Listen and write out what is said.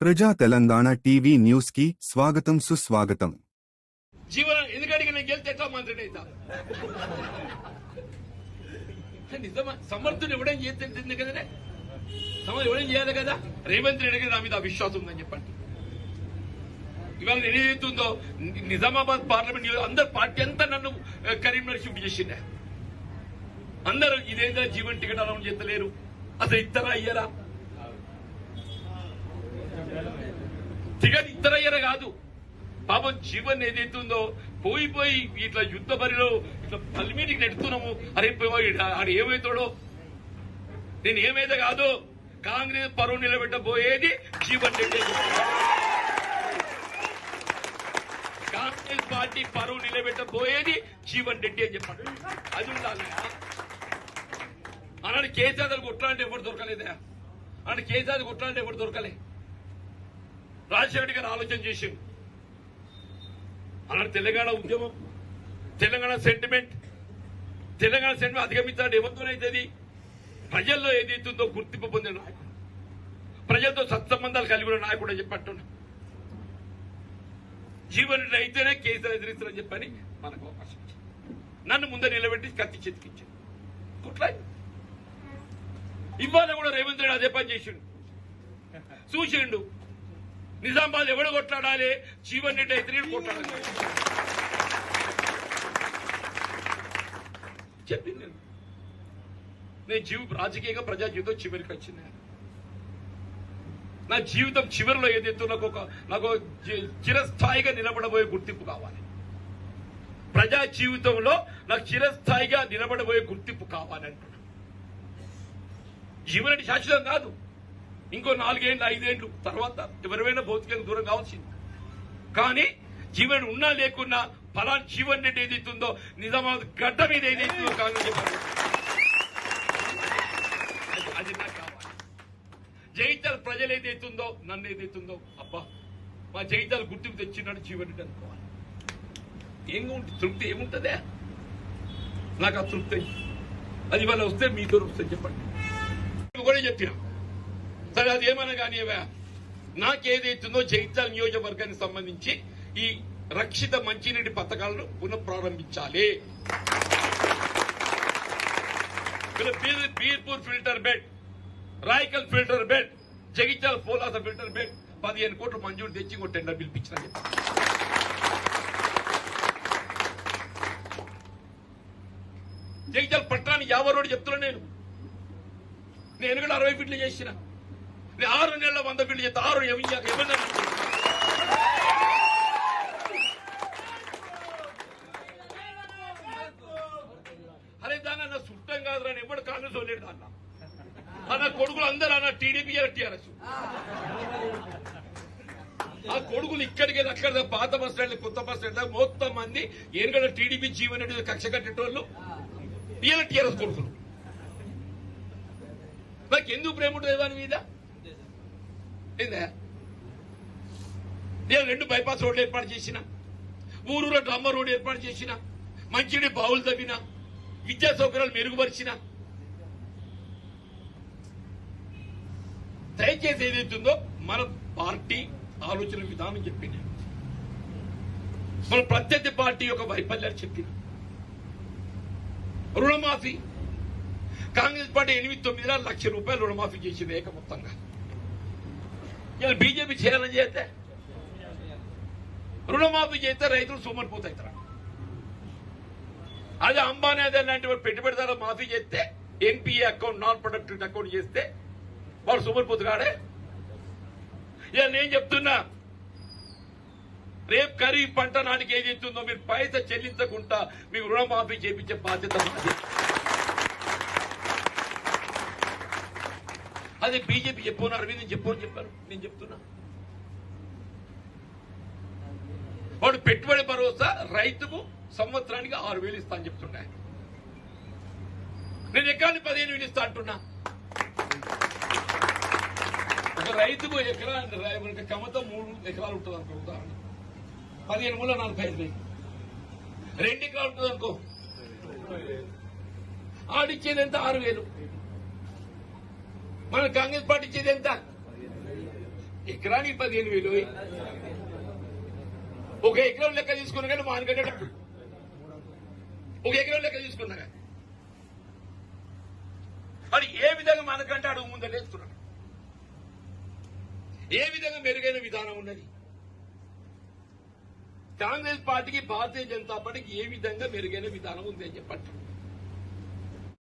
ప్రజా Telangana TV news కి స్వాగతం సుస్వాగతం. జీవన ఎందుకంటే నేను గెలిచి ఎట్లా మంత్రిని అవుతా నిజమా? సమర్థుడు ఎవడేం చేస్తుంది కదనే, ఎవడేం చేయాలి కదా. రేవంత్ రెడ్డికి నా మీద విశ్వాసం ఉందని చెప్పండి. ఇవాళ ఏదైతుందో నిజామాబాద్ పార్లమెంట్ అందరు పార్టీ అంతా నన్ను కరీంనగర్ షిఫ్ట్ చేసిండే. అందరూ ఇదేందా జీవన్ టికెట్ అనౌన్స్ చేస్తలేరు, అసలు ఇస్తారా అయ్యారా? టికెట్ ఇస్తారా అయ్యారా కాదు, పాపం జీవన్ ఏదైతుందో పోయి ఇట్లా యుద్ధ బరిలో ఇట్లా పల్మీటికి నెడుతున్నాము. అరే ఆడు ఏమైతాడో, నేను ఏమైతే కాదు, కాంగ్రెస్ పరువు నిలబెట్టబోయేది జీవన్ రెడ్డి. కాంగ్రెస్ పార్టీ పరువు నిలబెట్టబోయేది జీవన్ రెడ్డి అని చెప్పండి. అది ఉండాలి. అన్నాడు కేసీఆర్ కొట్లాంటి ఎవరు దొరకలేదా? అన్నాడు కేసీఆర్ కొట్లాంటి ఎవరు దొరకలే. రాజశేఖర్ గారు ఆలోచన చేసిండు. అలాంటి తెలంగాణ ఉద్యమం, తెలంగాణ సెంటిమెంట్ అధిగమించాలంటే ఎవరితోనైతుంది? ప్రజల్లో ఏదైతుందో గుర్తింపు పొందిన నాయకుడు, ప్రజలతో సత్సంబంధాలు కలిగి ఉన్న నాయకుడు అని చెప్పంటున్నా. జీవన్ రెడ్డి అయితేనే కేసీఆర్ ఎదిరిస్తారని చెప్పని మనకు అవకాశం ఇచ్చింది. నన్ను ముందే నిలబెట్టి కత్తి చెతికించాడు. కుట్లా ఇవాళ కూడా రేవంత్ రెడ్డి అదే పని చేసిండు. చూసిండు నిజామాబాద్ ఎవడు కొట్లాడాలి, జీవన్ రెడ్డి అయితే కొట్లాడాలి చెప్పింది. నేను రాజకీయంగా ప్రజా జీవితం చివరికి వచ్చింది. నా జీవితం చివరిలో ఏదైతే నాకు చిరస్థాయిగా నిలబడబోయే గుర్తింపు కావాలి. ప్రజా జీవితంలో నాకు చిరస్థాయిగా నిలబడబోయే గుర్తింపు కావాలంటున్నా. జీవన్ రెడ్డి శాశ్వతం కాదు, ఇంకో 4 ఏళ్ళు 5 ఏళ్ళు తర్వాత ఎవరైనా భౌతికంగా దూరం కావాల్సింది. కానీ జీవన్ ఉన్నా లేకున్నా ఫలానా జీవన్ రెడ్డి ఏదైతుందో నిజామాబాద్ గడ్డ మీద ఏదైతుందో కాంగ్రెస్ అది నాకు కావాలి. జైత్యాల ప్రజలు ఏదైతుందో, నన్ను ఏదైతుందో, అబ్బా మా జైత్యాల గుర్తింపు తెచ్చినాడు జీవన్ రెడ్డి అనుకోవాలి. తృప్తి ఏముంటుందే? నాకు ఆ తృప్తి అది వాళ్ళ వస్తే మీతో వస్తుంది చెప్పండి. కూడా చెప్పినా సరే, అది ఏమన్నా కానివా, నాకేదైతుందో జైత్యాల నియోజకవర్గానికి సంబంధించి ఈ రక్షిత మంచినీటి పథకాలను పునఃప్రారంభించాలి. Birpur filter bed, Raikal filter bed, Jagtial Polasa filter bed 15 కోట్లు మంజూరు తెచ్చి ఇంకో టెండర్ పిలిపించిన. జగిత్యాల పట్టణానికి 50 రోడ్డు చెప్తున్నా. నేను కూడా 60 ఫీట్లు చేసిన. 6 నెలల 100 ఫీట్లు చేస్తే 6 ఏమన్నా అరే దాన్ని అన్న సుట్టం కాదురా, ఎవడు కాంగ్రెస్ లేడు దాన్న. అన్న కొడుకులు అందరూ అన్న టీడీపీ టీఆర్ఎస్. ఆ కొడుకులు ఇక్కడికి అక్కడ పాత బస్ స్టాండ్ కొత్త బస్ స్టాండ్ మొత్తం మంది ఏనుగడ టీడీపీ జీవన్ రెడ్డి కక్ష కట్టేటోళ్ళు ఇలా టీఆర్ఎస్ కొడుకులు. నాకు ఎందుకు ప్రేమ ఉంటుంది దాని మీద? ఏందా నేను 2 బైపాస్ రోడ్లు ఏర్పాటు చేసిన, ఊరూర డ్రమ్మ రోడ్డు ఏర్పాటు చేసిన, మంచినీటి బావులు తవ్విన, విద్యా సౌకర్యాలు మెరుగుపరిచిన. దయచేసి ఏదైతుందో మన పార్టీ ఆలోచన విధానం చెప్పిన, మన ప్రత్యర్థి పార్టీ యొక్క వైఫల్యాలు చెప్పిన. రుణమాఫీ కాంగ్రెస్ పార్టీ 8-9 లక్షల రూపాయలు రుణమాఫీ చేసింది ఏకమొత్తంగా. ఇలా బీజేపీ చేయాలని చేస్తే, రుణమాఫీ చేస్తే రైతులు సోమరిపోతాయితారా? అదే అంబానీ అదే లాంటి పెట్టుబడిదారులు మాఫీ చేస్తే, NPA account, non productive account చేస్తే వాడు సోమరిపోతుగాడే. ఇలా నేను చెప్తున్నా, రేపు ఖరీఫ్ పంట నాటికి ఏదైతుందో మీరు పైసా చెల్లించకుండా మీకు రుణమాఫీ చేపించే బాధ్యత మాది. అదే బీజేపీ చెప్పను, అరవింద్ చెప్పారు. నేను చెప్తున్నా, వాడు పెట్టుబడి భరోసా రైతుకు సంవత్సరానికి 6,000 ఇస్తా అని చెప్తున్నా. నేను ఎకరానికి 15,000 ఇస్తా అంటున్నా. ఒక రైతుకు ఎకరా కమతం 3 ఎకరాలు ఉంటుంది అనుకో, ఉదాహరణ 15 మూల 45,000. 2 ఎకరాలు ఉంటుంది అనుకో, ఆడిచ్చేది ఎంత? 6,000. మన కాంగ్రెస్ పార్టీ ఇచ్చేది ఎంత? ఎకరానికి 15,000. ఒక ఎకరం లెక్క తీసుకున్నా కానీ మానకంటే డబ్బులు. ఒక ఎకరం లెక్క తీసుకున్నా కానీ మరి ఏ విధంగా మనకంటే అడుగు ముందలేస్తున్నాడు? ఏ విధంగా మెరుగైన విధానం ఉన్నది? కాంగ్రెస్ పార్టీకి భారతీయ జనతా పార్టీకి ఏ విధంగా మెరుగైన విధానం ఉంది అని చెప్పండి.